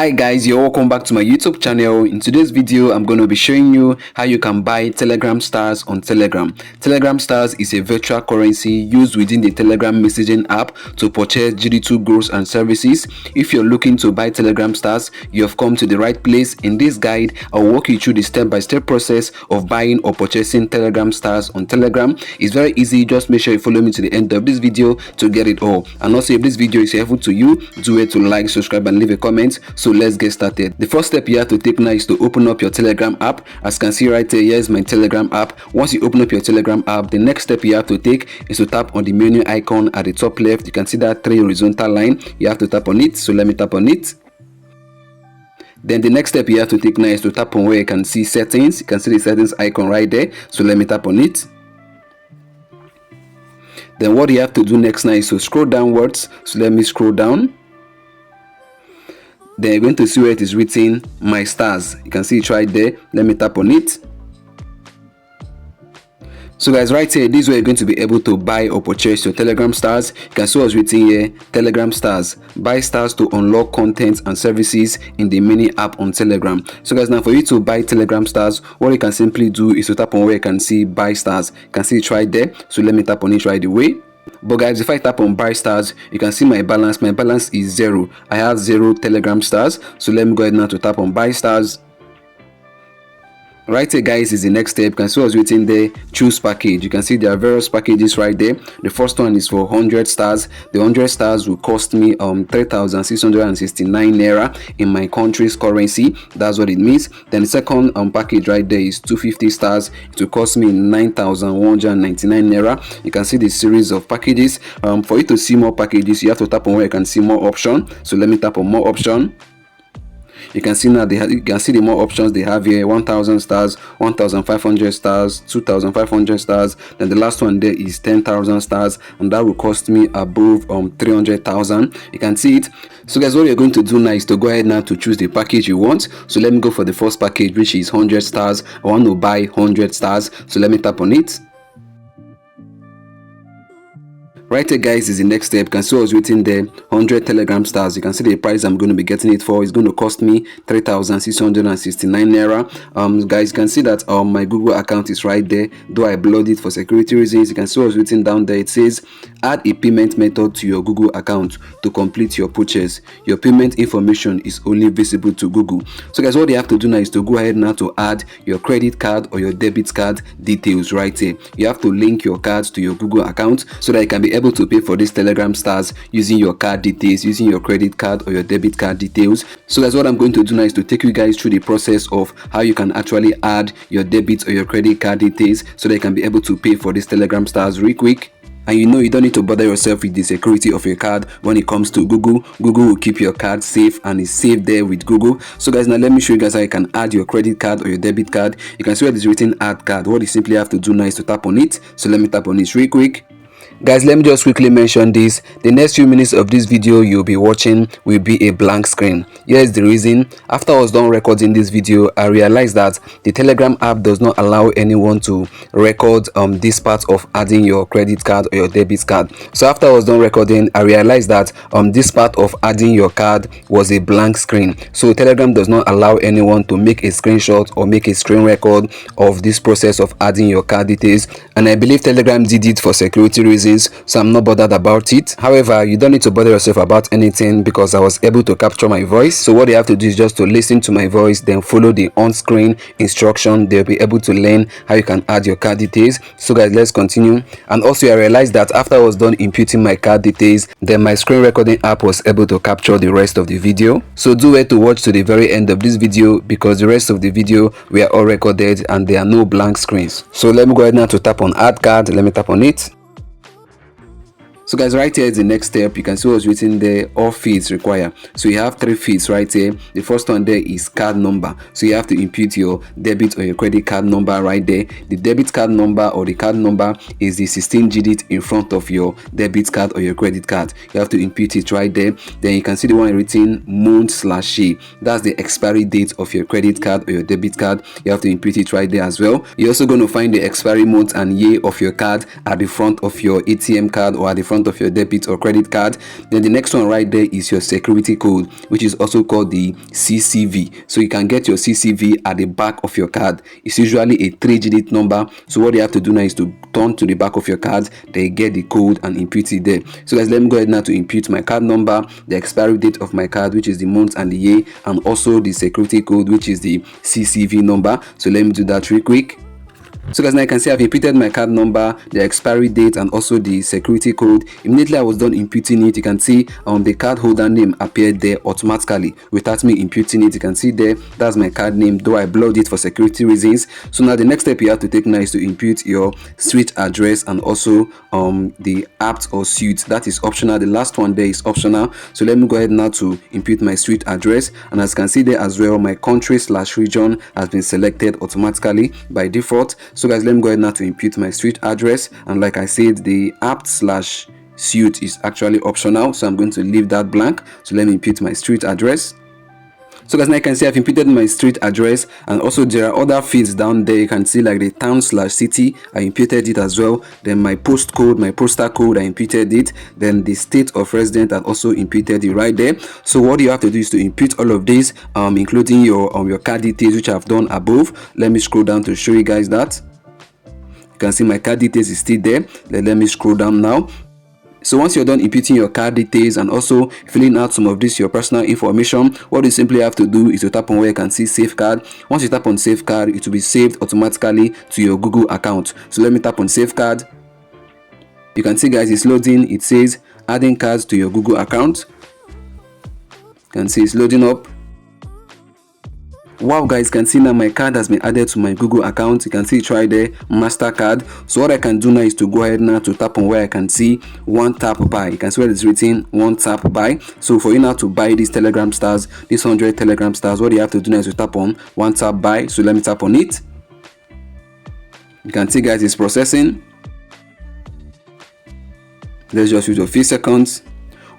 Hi guys, you're welcome back to my YouTube channel. In today's video, I'm going to be showing you how you can buy Telegram stars on Telegram. Telegram stars is a virtual currency used within the Telegram messaging app to purchase GD2 goods and services. If you're looking to buy Telegram stars, you have come to the right place. In this guide, I'll walk you through the step-by-step process of buying or purchasing Telegram stars on Telegram. It's very easy. Just make sure you follow me to the end of this video to get it all. And also, if this video is helpful to you, do it to like, subscribe, and leave a comment. So let's get started. The first step you have to take now is to open up your Telegram app. As you can see right here is my Telegram app. Once you open up your Telegram app, the next step you have to take is to tap on the menu icon at the top left. You can see that 3 horizontal line. You have to tap on it. So let me tap on it. Then the next step you have to take now is to tap on where you can see settings. You can see the settings icon right there. So let me tap on it. Then what you have to do next now is to scroll downwards. So let me scroll down. Then you're going to see where it is written my stars. You can see it right there. Let me tap on it. So guys, right here, this is where you're going to be able to buy or purchase your Telegram stars. You can see what's written here, Telegram stars. Buy stars to unlock content and services in the mini app on Telegram. So guys, now for you to buy Telegram stars, what you can simply do is to tap on where you can see buy stars. You can see it right there. So let me tap on it right away. But guys, if I tap on buy stars, you can see my balance. My balance is 0. I have 0 Telegram stars. So let me go ahead now to tap on buy stars. Right here guys is the next step. You can see what's written there, choose package. You can see there are various packages right there. The first one is for 100 stars. The 100 stars will cost me 3,669 naira in my country's currency. That's what it means. Then the second package right there is 250 stars. It will cost me 9,199 naira. You can see the series of packages. For you to see more packages, you have to tap on where you can see more option. So let me tap on more option. You can see now you can see the more options they have here: 1,000 stars, 1,500 stars, 2,500 stars. Then the last one there is 10,000 stars, and that will cost me above 300,000. You can see it. So guys, what you're going to do now is to go ahead now to choose the package you want. So let me go for the first package, which is 100 stars. I want to buy 100 stars. So let me tap on it. Right here guys is the next step. You can see what's written there, 100 Telegram stars. You can see the price I'm going to be getting it for. It's going to cost me 3,669 naira. Guys, you can see that my Google account is right there, though I blurred it for security reasons. You can see what's written down there. It says add a payment method to your Google account to complete your purchase. Your payment information is only visible to Google. So guys, what you have to do now is to go ahead now to add your credit card or your debit card details right here. You have to link your cards to your Google account so that you can be able to pay for these Telegram stars using your card details, using your credit card or your debit card details. So that's what I'm going to do now is to take you guys through the process of how you can actually add your debit or your credit card details so that you can be able to pay for these Telegram stars real quick. And you know you don't need to bother yourself with the security of your card when it comes to Google. Google will keep your card safe and it's safe there with Google. So guys, now let me show you guys how you can add your credit card or your debit card. You can see where it is written add card. What you simply have to do now is to tap on it. So let me tap on it real quick. Guys, let me just quickly mention this. The next few minutes of this video you'll be watching will be a blank screen. Here is the reason. After I was done recording this video, I realized that the Telegram app does not allow anyone to record this part of adding your credit card or your debit card. So after I was done recording, I realized that this part of adding your card was a blank screen. So Telegram does not allow anyone to make a screenshot or make a screen record of this process of adding your card details. And I believe Telegram did it for security reasons, so I'm not bothered about it. However, you don't need to bother yourself about anything because I was able to capture my voice. So what you have to do is just to listen to my voice, then follow the on-screen instruction. They'll be able to learn how you can add your card details. So guys, let's continue. And also I realized that after I was done inputting my card details, then my screen recording app was able to capture the rest of the video. So do wait to watch to the very end of this video because the rest of the video we are all recorded and there are no blank screens. So let me go ahead now to tap on add card. Let me tap on it. So guys, right here is the next step. You can see what's written there, all feeds required. So you have 3 feeds right here. The first one there is card number. So you have to input your debit or your credit card number right there. The debit card number or the card number is the 16 digit in front of your debit card or your credit card. You have to input it right there. Then you can see the one written month/year. That's the expiry date of your credit card or your debit card. You have to input it right there as well. You're also going to find the expiry month and year of your card at the front of your ATM card or at the front front of your debit or credit card. Then the next one right there is your security code, which is also called the CCV. So you can get your CCV at the back of your card. It's usually a 3-digit number. So what you have to do now is to turn to the back of your card, then get the code and input it there. So guys, let me go ahead now to input my card number, the expiry date of my card, which is the month and the year, and also the security code, which is the CCV number. So let me do that real quick. So guys, now you can see I've inputted my card number, the expiry date, and also the security code. Immediately I was done inputting it, you can see the card holder name appeared there automatically without me inputting it. You can see there, that's my card name, though I blurred it for security reasons. So now the next step you have to take now is to input your street address and also the apt or suite. That is optional. The last one there is optional. So let me go ahead now to input my street address, and as you can see there as well, my country/region has been selected automatically by default. So guys, let me go ahead now to input my street address, and like I said, the apt/suite is actually optional, so I'm going to leave that blank. So let me input my street address. So guys, now you can see I've inputted my street address, and also there are other fields down there. You can see like the town/city, I inputted it as well. Then my postcode, my postal code, I inputted it. Then the state of resident, I also inputted it right there. So what you have to do is to input all of these, including your card details, which I've done above. Let me scroll down to show you guys that. You can see my card details is still there. Let me scroll down now. So once you're done inputting your card details and also filling out some of this your personal information, what you simply have to do is to tap on where you can see save card. Once you tap on save card, it will be saved automatically to your Google account. So let me tap on save card. You can see guys, it's loading. It says adding cards to your Google account. You can see it's loading up. Wow guys, you can see now my card has been added to my Google account. You can see it right there, MasterCard. So what I can do now is to go ahead now to tap on where I can see one tap buy. You can see where it's written one tap buy. So for you now to buy these Telegram stars, these 100 Telegram stars, what you have to do now is to tap on one tap buy. So let me tap on it. You can see guys, it's processing. Let's just wait a few seconds.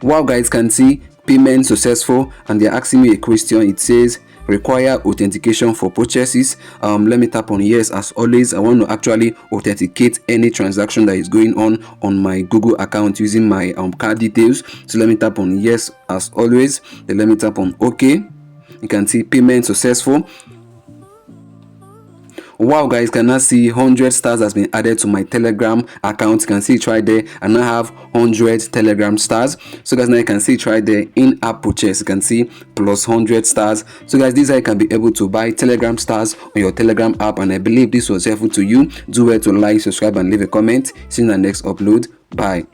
Wow guys, can see payment successful, and they're asking me a question. It says require authentication for purchases. Let me tap on yes. As always, I want to actually authenticate any transaction that is going on my Google account using my card details. So let me tap on yes as always. Then let me tap on okay. You can see payment successful. Wow guys, can now see 100 stars has been added to my Telegram account. You can see it right there, and I have 100 Telegram stars. So guys, now you can see it right there, in-app purchase. You can see plus 100 stars. So guys, this is how you can be able to buy Telegram stars on your Telegram app, and I believe this was helpful to you. Do well to like, subscribe, and leave a comment. See you in the next upload. Bye.